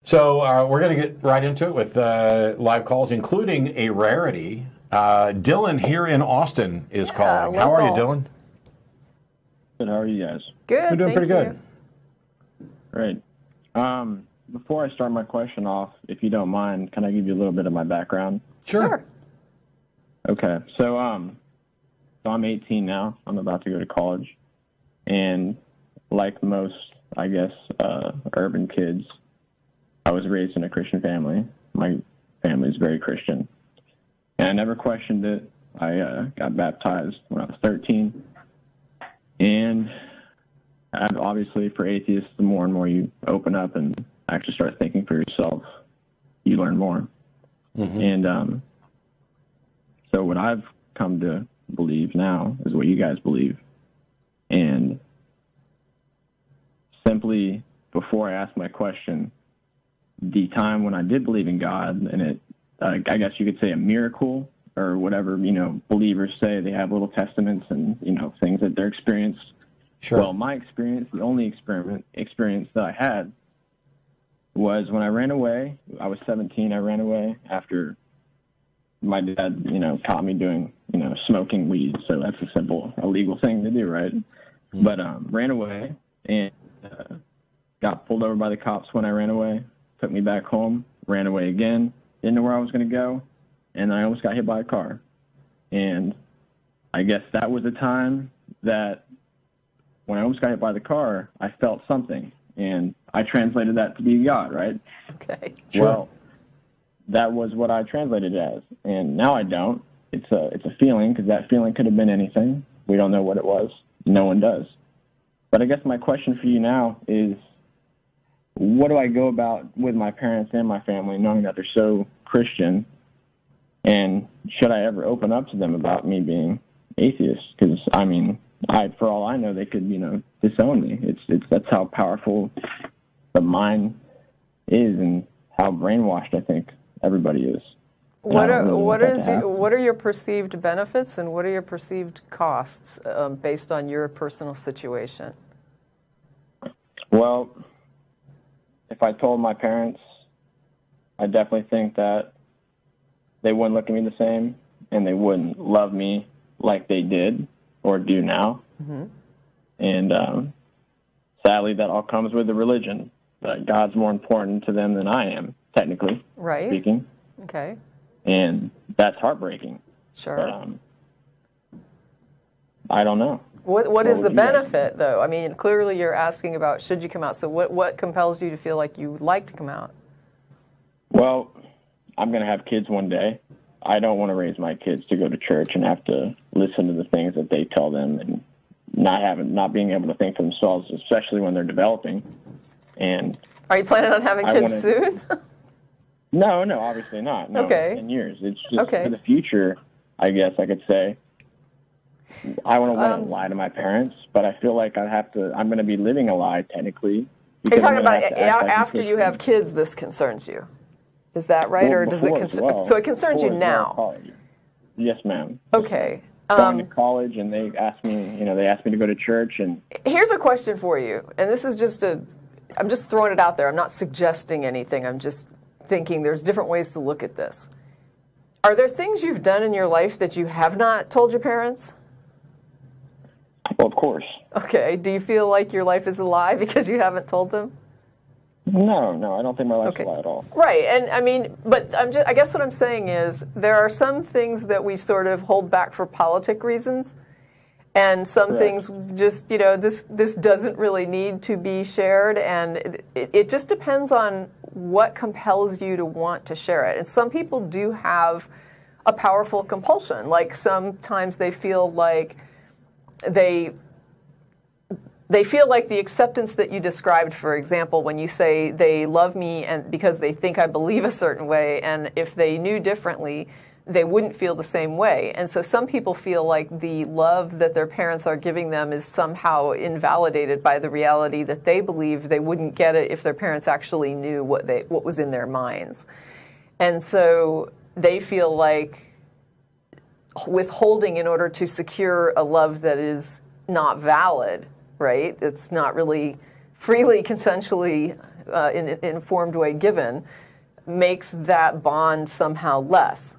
So we're going to get right into it with live calls, including a rarity. Dillan here in Austin is calling. How are you, Dillan? Good. How are you guys? Good. We're doing pretty good. Great. Before I start my question off, if you don't mind, can I give you a little bit of my background? Sure. Okay. So I'm 18 now. I'm about to go to college. And like most, I guess, urban kids, I was raised in a Christian family. My family is very Christian. And I never questioned it. I got baptized when I was 13. And obviously for atheists, the more and more you open up and actually start thinking for yourself, you learn more. Mm-hmm. And so what I've come to believe now is what you guys believe. And simply before I ask my question, the time when I did believe in God, and it, I guess you could say a miracle or whatever, believers say, they have little testaments and, things that they're experienced. Sure. Well, my experience, the only experience that I had was when I ran away. I was 17. I ran away after my dad, caught me doing, smoking weed. So that's a simple, illegal thing to do, right? Mm-hmm. But ran away and got pulled over by the cops when I ran away, took me back home, ran away again, didn't know where I was going to go, and I almost got hit by a car. And I guess that was the time that when I almost got hit by the car, I felt something, and I translated that to be God, right? Okay. Sure. Well, that was what I translated it as, and now I don't. It's a feeling, because that feeling could have been anything. We don't know what it was. No one does. But I guess my question for you now is, what do I go about with my parents and my family, knowing that they're so Christian, and should I ever open up to them about me being atheist? Because, for all I know, they could, disown me. That's how powerful the mind is and how brainwashed I think everybody is. What are your perceived benefits and what are your perceived costs based on your personal situation? Well, if I told my parents, I definitely think that they wouldn't look at me the same and they wouldn't love me like they did or do now. Mm-hmm. And sadly, that all comes with the religion. God's more important to them than I am, technically speaking. Okay. And that's heartbreaking. Sure. But, I don't know. What is the benefit, though? Clearly you're asking about should you come out. So what compels you to feel like you would like to come out? Well, I'm going to have kids one day. I don't want to raise my kids to go to church and have to listen to the things that they tell them and not being able to think for themselves, especially when they're developing. And are you planning on having kids soon? No, obviously not. No, okay. 10 years. It's just for the future, I guess I could say. I don't want to lie to my parents, but I feel like I'm going to be living a lie, technically. You're talking about after you have kids, this concerns you. Is that right? Well, or does it concern? So it concerns you now? Yes, ma'am. Okay. Going to college, and they asked me to go to church. And here's a question for you, and this is I'm just throwing it out there. I'm not suggesting anything. I'm just thinking there's different ways to look at this. Are there things you've done in your life that you have not told your parents? Well, of course. Okay. Do you feel like your life is a lie because you haven't told them? No, I don't think my life's a lie at all. Right, and I guess what I'm saying is there are some things that we sort of hold back for politic reasons, and some things just, this doesn't really need to be shared, and it just depends on what compels you to want to share it. And some people do have a powerful compulsion, like sometimes they feel like they feel like the acceptance that you described, for example, when you say they love me and because they think I believe a certain way, and if they knew differently, they wouldn't feel the same way. And so some people feel like the love that their parents are giving them is somehow invalidated by the reality that they believe they wouldn't get it if their parents actually knew what was in their minds. And so they feel like withholding in order to secure a love that is not valid, right? It's not really freely, consensually in an informed way given, makes that bond somehow less.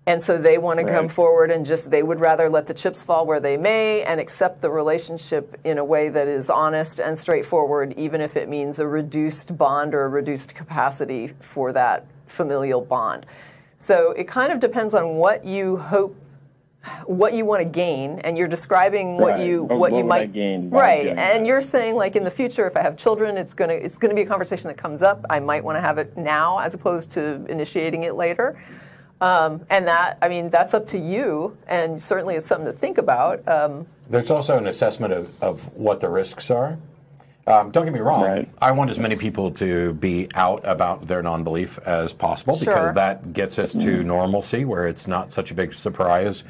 And so they want to come forward and they would rather let the chips fall where they may and accept the relationship in a way that is honest and straightforward, even if it means a reduced bond or a reduced capacity for that familial bond. So it kind of depends on what you hope, what you want to gain, and you're describing what you might gain. And you're saying, like, in the future, if I have children, it's gonna be a conversation that comes up. I might want to have it now as opposed to initiating it later. And that, I mean, that's up to you, and certainly it's something to think about. There's also an assessment of what the risks are. Don't get me wrong. I want as many people to be out about their non-belief as possible because that gets us to normalcy, where it's not such a big surprise.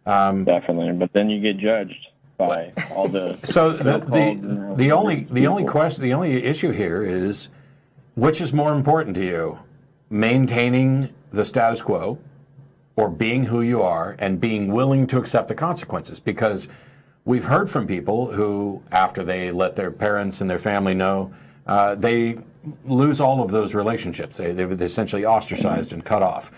Definitely, but then you get judged by all the. So the only issue here is, which is more important to you, maintaining the status quo, or being who you are and being willing to accept the consequences? Because we've heard from people who, after they let their parents and their family know, they lose all of those relationships. They're essentially ostracized and cut off.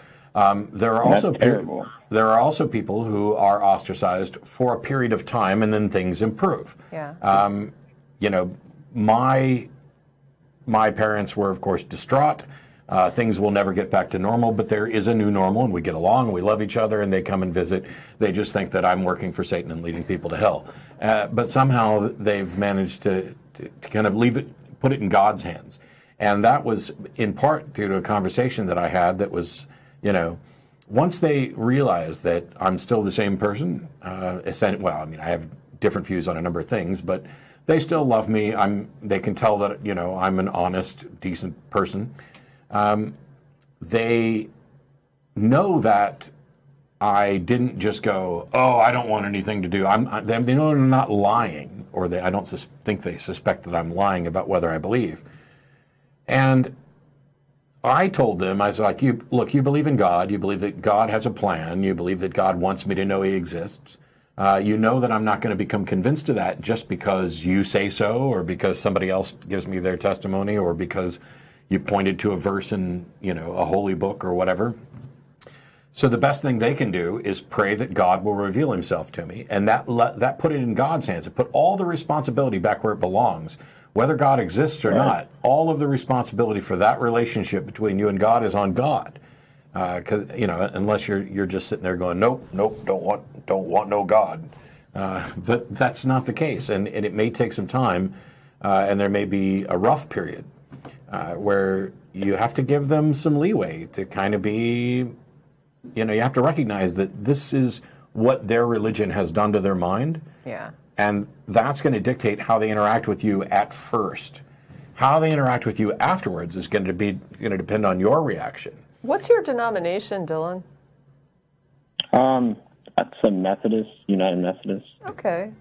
There are also people who are ostracized for a period of time and then things improve. You know, my parents were, of course, distraught. Things will never get back to normal, but there is a new normal, and we get along, and we love each other, and they come and visit. They just think that I'm working for Satan and leading people to hell. But somehow they've managed to kind of put it in God's hands. And that was in part due to a conversation that I had that was, you know, once they realized that I'm still the same person, well, I mean, I have different views on a number of things, but they still love me. They can tell that, you know, I'm an honest, decent person. They know that I didn't just go, oh, I don't want anything to do. They know I'm not lying, or I don't think they suspect that I'm lying about whether I believe. And I told them, I was like, you believe in God. You believe that God has a plan. You believe that God wants me to know He exists. You know that I'm not going to become convinced of that just because you say so, or because somebody else gives me their testimony, or because you pointed to a verse in, you know, a holy book or whatever. So the best thing they can do is pray that God will reveal Himself to me, and that put it in God's hands. It put all the responsibility back where it belongs, whether God exists or not. All of the responsibility for that relationship between you and God is on God, because you know, unless you're just sitting there going, nope, don't want no God. But that's not the case, and it may take some time, and there may be a rough period. Where you have to give them some leeway to kind of be, you know, you have to recognize that this is what their religion has done to their mind. Yeah. And that's going to dictate how they interact with you at first. How they interact with you afterwards is going to depend on your reaction. What's your denomination, Dillan? That's a Methodist, United Methodist. Okay.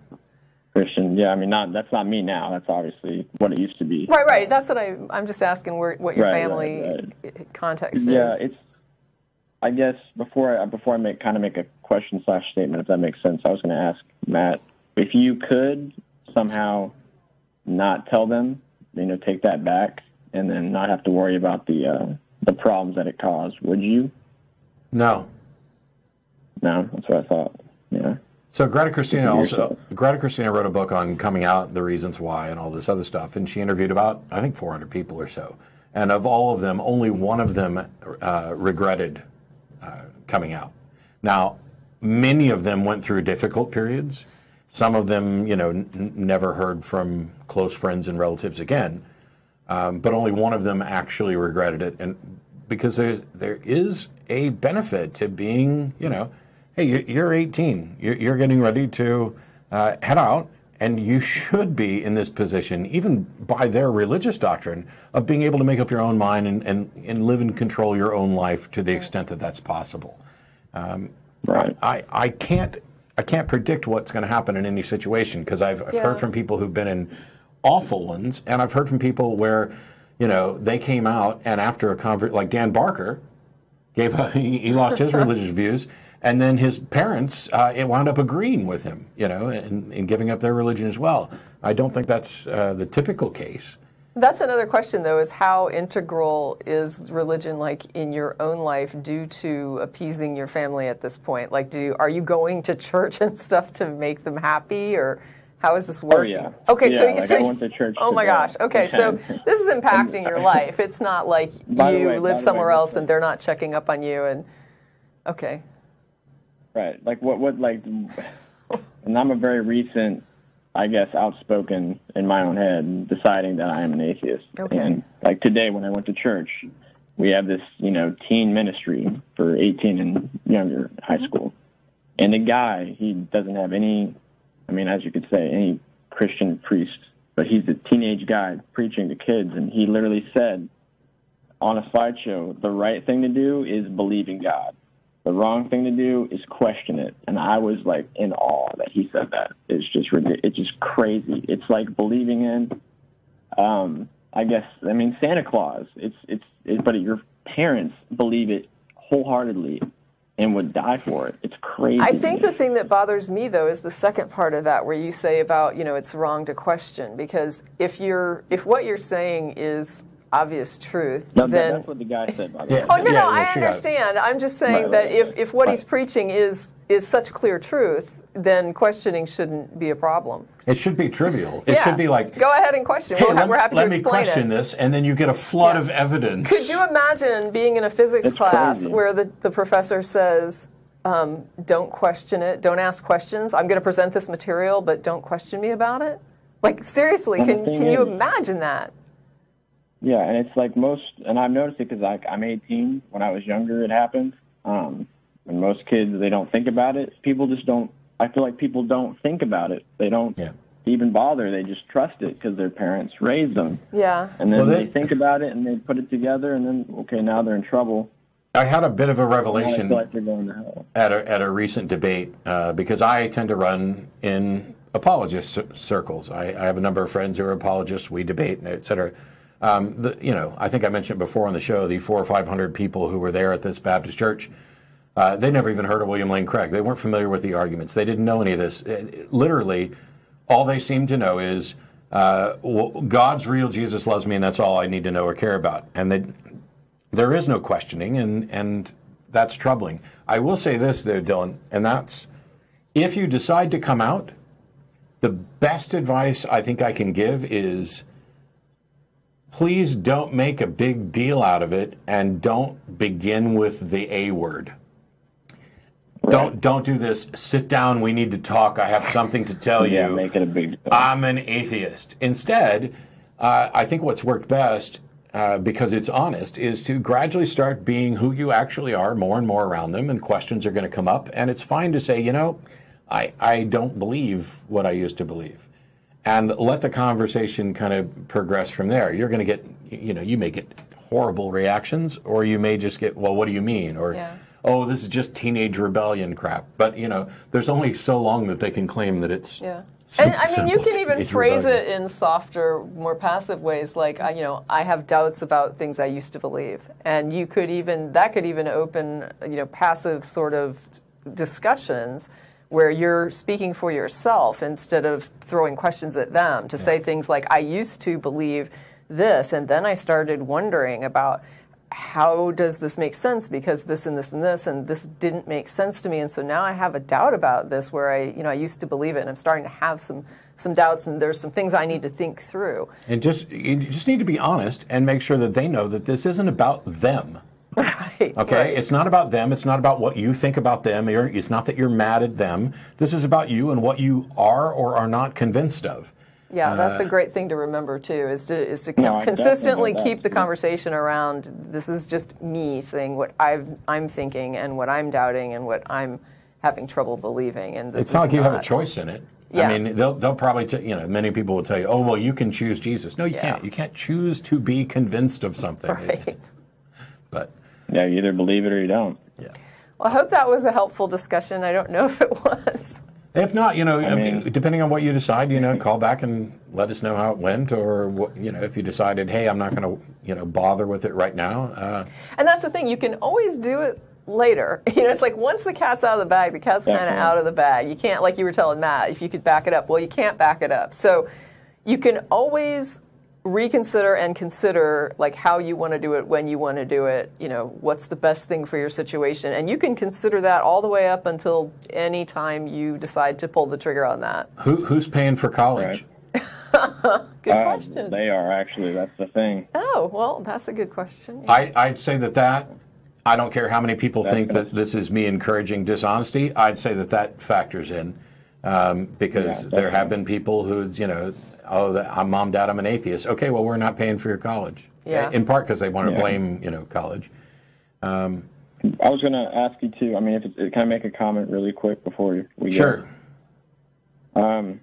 Christian, yeah, I mean, that's not me now. That's obviously what it used to be. Right. That's what I'm just asking what your family context is. Yeah, it's. I guess before I make a question/statement, if that makes sense, I was going to ask Matt, if you could somehow not tell them, you know, take that back, and then not have to worry about the problems that it caused, would you? No. No, that's what I thought. Yeah. So Greta Christian wrote a book on coming out, the reasons why, and all this other stuff, and she interviewed about, I think, 400 people or so. And of all of them, only one of them regretted coming out. Now, many of them went through difficult periods. Some of them, you know, never heard from close friends and relatives again. But only one of them actually regretted it, and because there is a benefit to being, you know, hey, you're 18. You're getting ready to head out, and you should be in this position, even by their religious doctrine, of being able to make up your own mind and live and control your own life to the extent that that's possible. Right. I can't predict what's going to happen in any situation, because I've heard from people who've been in awful ones, and I've heard from people where, you know, they came out, and after a convert, like Dan Barker, he lost his religious views. And then his parents wound up agreeing with him, you know, and giving up their religion as well. I don't think that's the typical case. That's another question, though, is how integral is religion, like, in your own life due to appeasing your family at this point? Like, are you going to church and stuff to make them happy, or how is this working? Oh, yeah. Okay, yeah, so I went to church oh, my gosh. Okay, so this is impacting your life. It's not like you live somewhere else and they're not checking up on you. And okay. Right. Like, like, and I'm a very recent, I guess, outspoken in my own head, deciding that I am an atheist. Okay. And like today when I went to church, we have this, teen ministry for 18 and younger high school. And the guy, he doesn't have any, as you could say, any Christian priest, but he's a teenage guy preaching to kids. And he literally said on a slideshow, the right thing to do is believe in God. The wrong thing to do is question it. And I was like in awe that he said that. It's just ridiculous. It's just crazy. It's like believing in, Santa Claus. But your parents believe it wholeheartly and would die for it. It's crazy. I think the thing that bothers me, though, is the second part of that, where you say about, it's wrong to question. Because if what you're saying is obvious truth, no, then... That's what the guy said, by the way. Oh, no, I understand. I'm just saying that if what he's preaching is such clear truth, then questioning shouldn't be a problem. It should be trivial. It should be like... Go ahead and question. Hey, we're happy to explain it. Let me question this, and then you get a flood of evidence. Could you imagine being in a physics class where the professor says, don't question it, don't ask questions, I'm going to present this material, but don't question me about it? Like, seriously, can you imagine that? Yeah, and it's like and I've noticed it because I'm 18. When I was younger, it happened. And most kids, they don't think about it. People just don't, I feel like people don't think about it. They don't even bother. They just trust it because their parents raised them. Yeah. And then they think about it and they put it together and then, okay, now they're in trouble. I had a bit of a revelation I feel like they're going to hell. At a recent debate because I tend to run in apologist circles. I have a number of friends who are apologists. We debate, et cetera. I think I mentioned before on the show, the 400 or 500 people who were there at this Baptist church, they never even heard of William Lane Craig. They weren't familiar with the arguments. They didn't know any of this. Literally, all they seem to know is God's real, Jesus loves me, and that's all I need to know or care about. And there is no questioning, and that's troubling. I will say this, though, Dylan, and that's if you decide to come out, the best advice I think I can give is please don't make a big deal out of it, and don't begin with the A word. Right. Don't do this. Sit down. We need to talk. I have something to tell you. Make it a big deal. I'm an atheist. Instead, I think what's worked best, because it's honest, is to gradually start being who you actually are more and more around them, and questions are going to come up. And it's fine to say, I don't believe what I used to believe. And let the conversation kind of progress from there. You're going to get, you may get horrible reactions, or you may just get, well, what do you mean? Or, oh, this is just teenage rebellion crap. But, there's only so long that they can claim that it's and you can even phrase it in softer, more passive ways, like, I have doubts about things I used to believe. And that could even open, passive sort of discussions where you're speaking for yourself instead of throwing questions at them, to say things like, I used to believe this, and then I started wondering about how does this make sense, because this and this and this, and this didn't make sense to me, and so now I have a doubt about this where I used to believe it, and I'm starting to have some doubts, and there's some things I need to think through. And you just need to be honest and make sure that they know that this isn't about them. Right. Okay? Right. It's not about them. It's not about what you think about them. It's not that you're mad at them. This is about you and what you are or are not convinced of. Yeah, that's a great thing to remember, too, is to consistently keep the conversation around, this is just me saying what I'm thinking and what I'm doubting and what I'm having trouble believing. And it's not like you have a choice in it. Yeah. I mean, they'll probably, many people will tell you, oh, well, you can choose Jesus. No, you can't. You can't choose to be convinced of something. Right. But... yeah, you either believe it or you don't. Yeah. Well, I hope that was a helpful discussion. I don't know if it was. If not, depending on what you decide, call back and let us know how it went, or if you decided, hey, I'm not going to, bother with it right now. And that's the thing; you can always do it later. It's like once the cat's out of the bag, the cat's kind of out of the bag. You can't, like you were telling Matt, if you could back it up. Well, you can't back it up. So you can always reconsider and consider like how you want to do it, when you want to do it, you know, what's the best thing for your situation. And you can consider that all the way up until any time you decide to pull the trigger on that. Who's paying for college? Right. Good question. They are, actually. That's the thing. Oh, well, that's a good question. Yeah. I'd say that I don't care how many people think that this is me encouraging dishonesty. I'd say that factors in because there have been people who, you know, I'm mom, dad, I'm an atheist. Okay, well, we're not paying for your college. Yeah. In part because they want to blame, you know, college. I was going to ask you too. I mean, can I make a comment really quick before we Sure. go?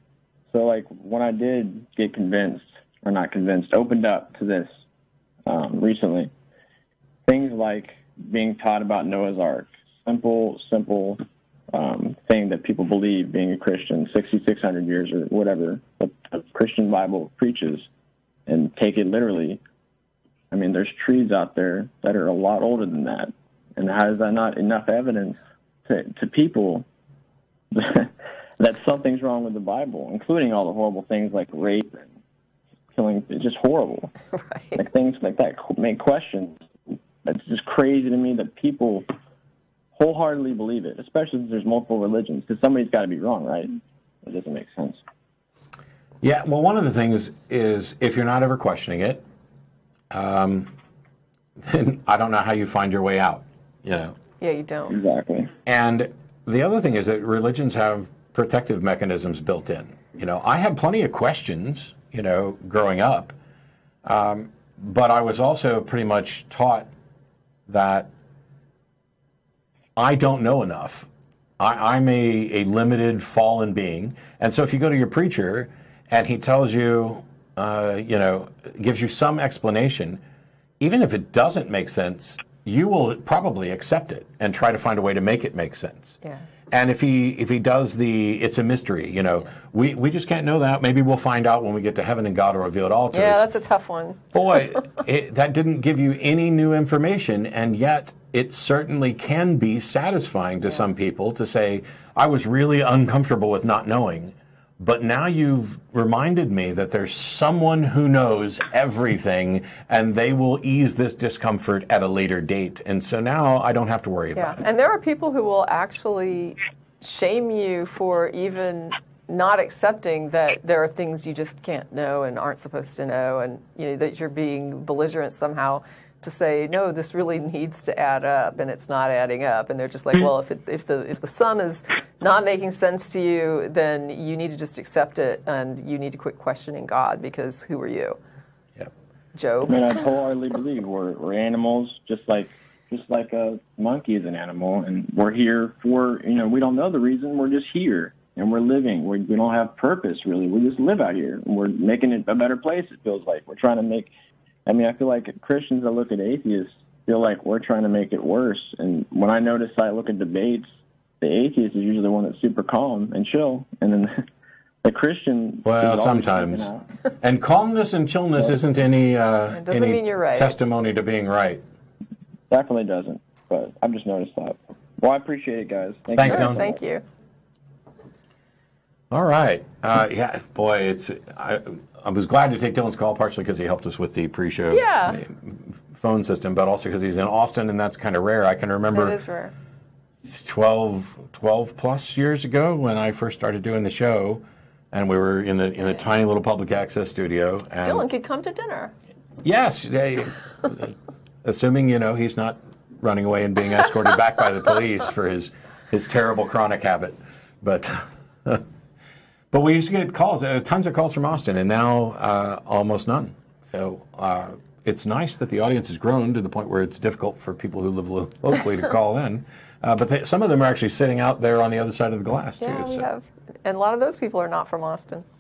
So, like, when I did get convinced, or not convinced, opened up to this recently, things like being taught about Noah's Ark, simple thing that people believe, being a Christian, 6,600 years or whatever, what the Christian Bible preaches, and take it literally. I mean, there's trees out there that are a lot older than that. And how is that not enough evidence to people that something's wrong with the Bible, including all the horrible things like rape and killing? It's just horrible. Right. Like things like that make questions. It's just crazy to me that people wholeheartedly believe it, especially if there's multiple religions, because somebody's got to be wrong, right? It doesn't make sense. Yeah, well, one of the things is if you're not ever questioning it, then I don't know how you find your way out, you know. Yeah, you don't. Exactly. And the other thing is that religions have protective mechanisms built in. You know, I had plenty of questions, you know, growing up, but I was also pretty much taught that I don't know enough. I'm a limited, fallen being. And so if you go to your preacher and he tells you, you know, gives you some explanation, even if it doesn't make sense, you will probably accept it and try to find a way to make it make sense. Yeah. And if he does it's a mystery, you know, we just can't know that. Maybe we'll find out when we get to heaven and God will reveal it all to us. Yeah, that's a tough one. Boy, that didn't give you any new information, and yet it certainly can be satisfying to some people to say, I was really uncomfortable with not knowing, but now you've reminded me that there's someone who knows everything, and they will ease this discomfort at a later date. And so now I don't have to worry about it. And there are people who will actually shame you for even not accepting that there are things you just can't know and aren't supposed to know, and you know that you're being belligerent somehow to say, no, this really needs to add up, and it's not adding up. And they're just like, well, if the sum is not making sense to you, then you need to just accept it, and you need to quit questioning God, because who are you? Yep. Job? I mean, I wholeheartedly believe we're animals, just like a monkey is an animal, and we're here for, you know, we don't know the reason, we're just here, and we're living. We don't have purpose, really. We just live out here, and we're making it a better place, it feels like. We're trying to make... I mean, I feel like Christians that look at atheists feel like we're trying to make it worse. And when I look at debates, the atheist is usually the one that's super calm and chill. And then the Christian... Well, sometimes. And calmness and chillness isn't any, it doesn't mean you're right. testimony to being right. Definitely doesn't. But I've just noticed that. Well, I appreciate it, guys. Thanks, Sure, Dylan. thank you. All right. Yeah, boy, I was glad to take Dylan's call, partially because he helped us with the pre-show phone system, but also because he's in Austin, and that's kind of rare. I can remember It is rare. 12 plus years ago when I first started doing the show, and we were in the tiny little public access studio. And Dylan could come to dinner. yes, assuming, you know, he's not running away and being escorted back by the police for his terrible chronic habit. But we used to get calls, tons of calls from Austin, and now almost none. So it's nice that the audience has grown to the point where it's difficult for people who live locally to call in. But some of them are actually sitting out there on the other side of the glass, too. Yeah, we have. And a lot of those people are not from Austin.